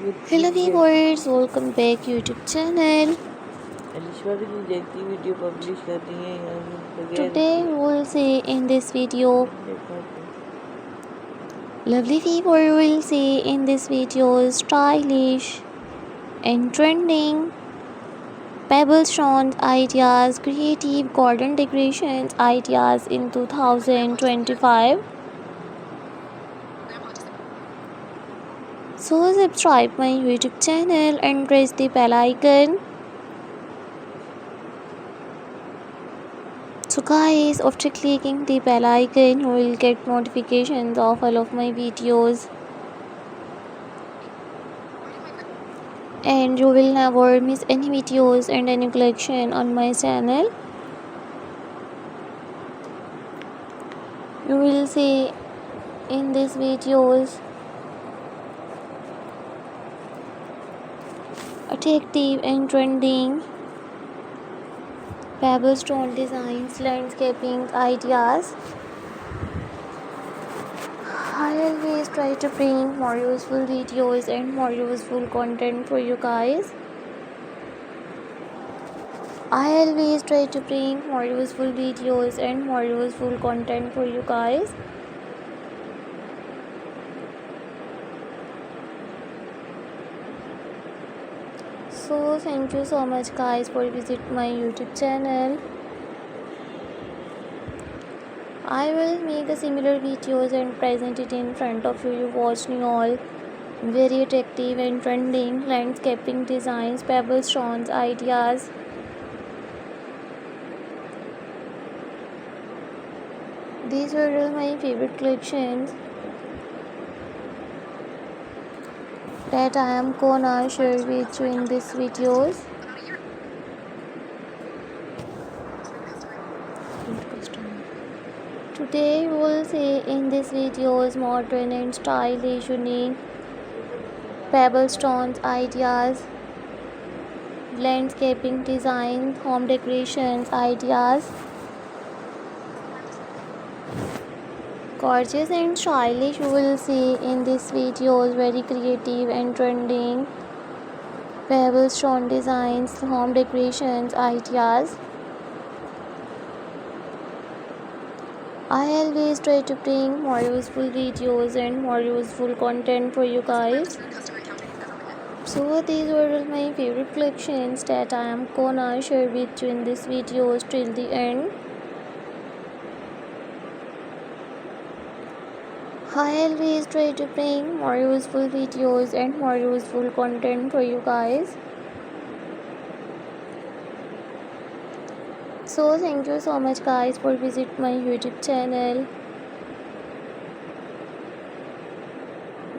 Hello viewers, welcome back YouTube channel. Alisha भी नहीं देखती वीडियो पब्लिश करती है यहाँ Today we will see in this video. Lovely viewer will see in this video stylish and trending pebble stone ideas, creative garden decorations ideas in 2025. So subscribe my YouTube channel and press the bell icon. So guys, after clicking the bell icon, you will get notifications of all of my videos. And you will never miss any videos and any collection on my channel. You will see in these videos attractive and trending pebble stone designs, landscaping ideas. I always try to bring more useful videos and more useful content for you guys. I always try to bring more useful videos and more useful content for you guys. So thank you so much guys for visit my YouTube channel. I will make a similar videos and present it in front of you. You watching all very attractive and trending landscaping designs, pebble stones ideas. These were all my favorite collections that I am gonna share with you in these videos. Today we will see in this videos modern and stylish unique pebble stones ideas, landscaping design, home decorations ideas. Gorgeous and stylish you will see in this videos, very creative and trending pebble stone designs, home decorations ideas. I always try to bring more useful videos and more useful content for you guys. So these were all my favorite collections that I am gonna share with you in this videos till the end. I always try to bring more useful videos and more useful content for you guys. So thank you so much guys for visit my YouTube channel.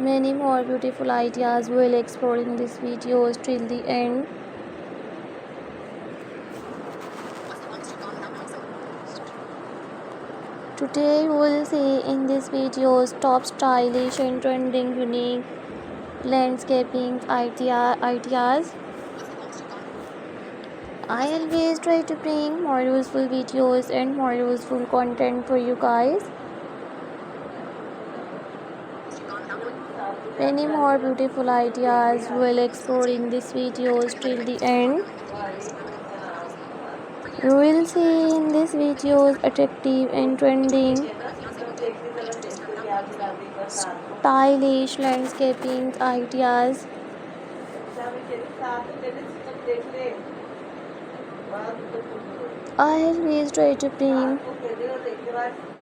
Many more beautiful ideas will explore in these videos till the end. Today we will see in these videos top stylish and trending unique landscaping ideas. I always try to bring more useful videos and more useful content for you guys. Many more beautiful ideas will explore in these videos till the end. You will see in these videos attractive and trending stylish landscaping ideas. I always try to bring